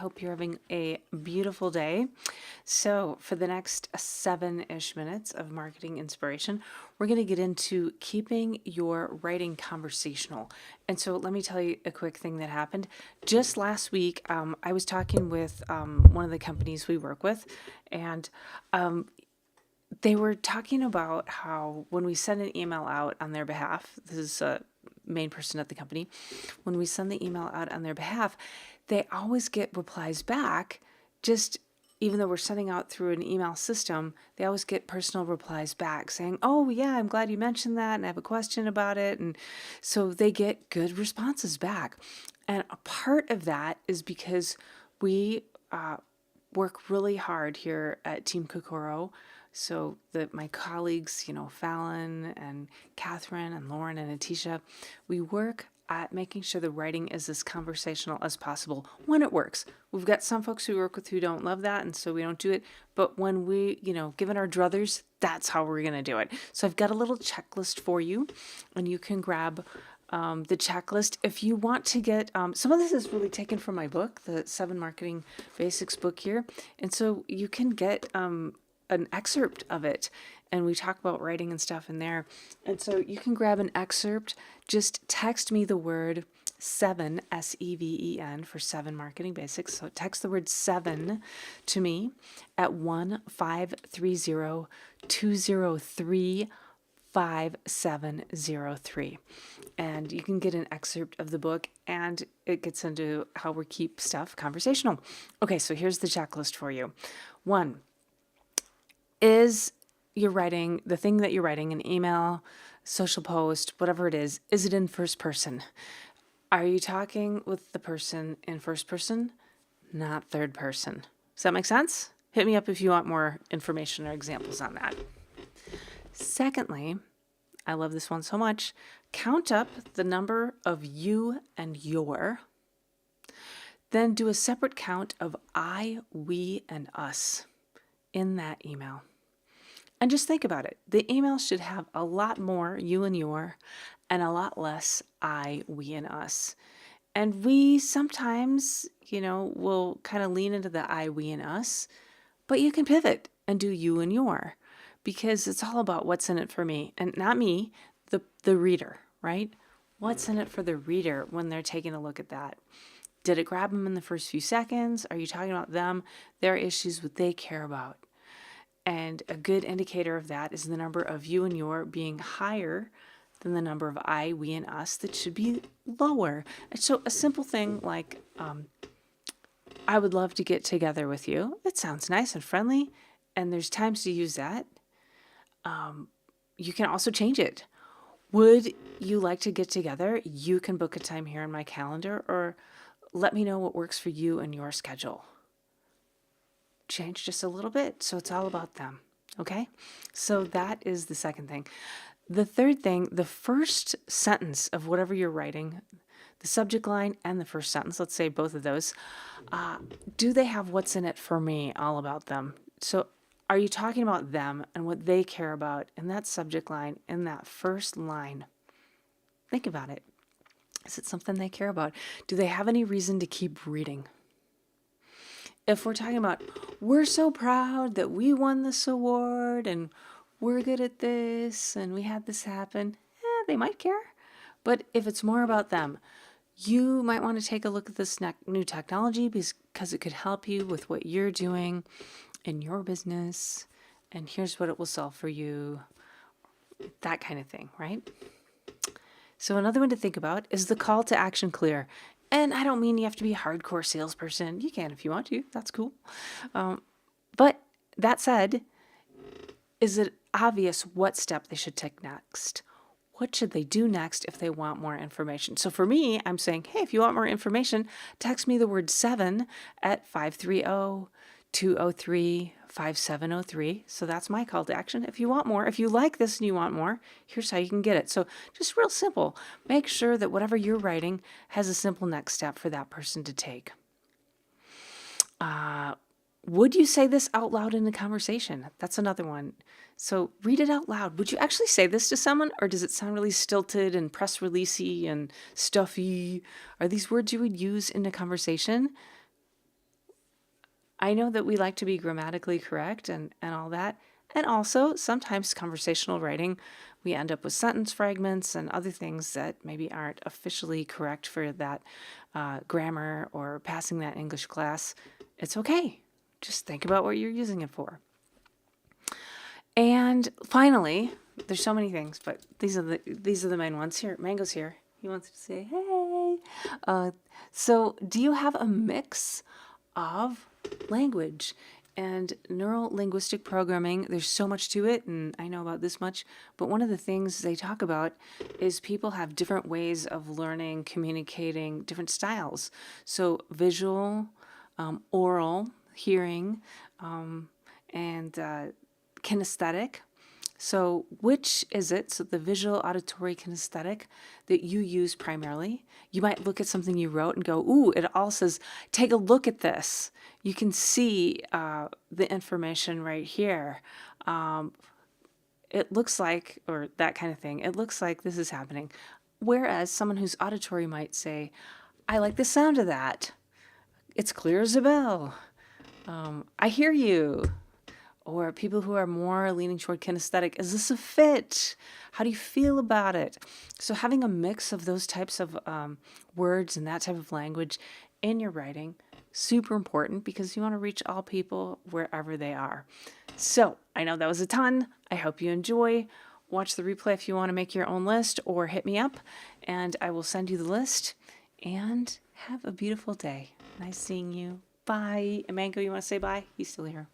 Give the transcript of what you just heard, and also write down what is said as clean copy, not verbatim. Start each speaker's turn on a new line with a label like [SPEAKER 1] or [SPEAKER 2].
[SPEAKER 1] hope you're having a beautiful day. So, for the next 7-ish minutes of marketing inspiration, we're going to get into keeping your writing conversational. And so, let me tell you a quick thing that happened. Just last week, I was talking with one of the companies we work with, and they were talking about how when we send an email out on their behalf, this is a main person at the company, when we send the email out on their behalf, they always get replies back. Just even though we're sending out through an email system, they always get personal replies back saying, "Oh, yeah, I'm glad you mentioned that, and I have a question about it." And so they get good responses back. And a part of that is because we work really hard here at Team Kokoro. So my colleagues, Fallon and Catherine and Lauren and Atisha, we work at making sure the writing is as conversational as possible when it works. We've got some folks we work with who don't love that, and so we don't do it. But when we, given our druthers, that's how we're going to do it. So I've got a little checklist for you, and you can grab the checklist. If you want to get, some of this is really taken from my book, the 7 Marketing Basics book here. And so you can get an excerpt of it, and we talk about writing and stuff in there. And so you can grab an excerpt, just text me the word 7, SEVEN, for 7 Marketing Basics. So text the word 7 to me at 1-530-203-5703. And you can get an excerpt of the book, and it gets into how we keep stuff conversational. Okay, so here's the checklist for you. 1, is you're writing the thing that you're writing, an email, social post, whatever it is it in first person? Are you talking with the person in first person, not third person? Does that make sense? Hit me up if you want more information or examples on that. Secondly, I love this one so much. Count up the number of you and your. Then do a separate count of I, we, and us in that email. And just think about it. The email should have a lot more you and your and a lot less I, we, and us. And we sometimes, will kind of lean into the I, we, and us, but you can pivot and do you and your, because it's all about what's in it for me, and not me, the reader, right? What's in it for the reader when they're taking a look at that? Did it grab them in the first few seconds? Are you talking about them, their issues, what they care about? And a good indicator of that is the number of you and your being higher than the number of I, we, and us that should be lower. And so a simple thing like, I would love to get together with you. It sounds nice and friendly, and there's times to use that. You can also change it. Would you like to get together? You can book a time here in my calendar, or let me know what works for you and your schedule. Change just a little bit, so it's all about them. Okay? So that is the second thing. The third thing, the first sentence of whatever you're writing, the subject line and the first sentence, let's say both of those, do they have what's in it for me all about them? So are you talking about them and what they care about in that subject line, in that first line? Think about it. Is it something they care about? Do they have any reason to keep reading? If we're talking about, we're so proud that we won this award and we're good at this and we had this happen, they might care. But if it's more about them, you might want to take a look at this new technology because it could help you with what you're doing in your business, and here's what it will solve for you, that kind of thing, right? So another one to think about is the call to action clear. And I don't mean you have to be a hardcore salesperson. You can if you want to. That's cool. But that said, is it obvious what step they should take next? What should they do next if they want more information? So for me, I'm saying, hey, if you want more information, text me the word 7 at 530-203-5703. So that's my call to action. If you want more, if you like this and you want more, here's how you can get it. So just real simple. Make sure that whatever you're writing has a simple next step for that person to take. Would you say this out loud in a conversation? That's another one. So read it out loud. Would you actually say this to someone, or does it sound really stilted and press releasey and stuffy? Are these words you would use in a conversation? I know that we like to be grammatically correct and all that. And also, sometimes conversational writing, we end up with sentence fragments and other things that maybe aren't officially correct for that grammar or passing that English class. It's okay. Just think about what you're using it for. And finally, there's so many things, but these are the main ones. Here, Mango's here. He wants to say, hey. So, do you have a mix of language and neural linguistic programming? There's so much to it, and I know about this much, but one of the things they talk about is people have different ways of learning, communicating, different styles. So visual, oral, hearing, and kinesthetic. So, which is it? So, the visual, auditory, kinesthetic that you use primarily. You might look at something you wrote and go, ooh, it all says, take a look at this. You can see the information right here. It looks like, or that kind of thing, it looks like this is happening. Whereas someone who's auditory might say, I like the sound of that. It's clear as a bell. I hear you. Or people who are more leaning toward kinesthetic, is this a fit? How do you feel about it? So having a mix of those types of words and that type of language in your writing, super important because you want to reach all people wherever they are. So I know that was a ton. I hope you enjoy. Watch the replay if you want to make your own list or hit me up and I will send you the list. And have a beautiful day. Nice seeing you. Bye. And Mango, you want to say bye? He's still here.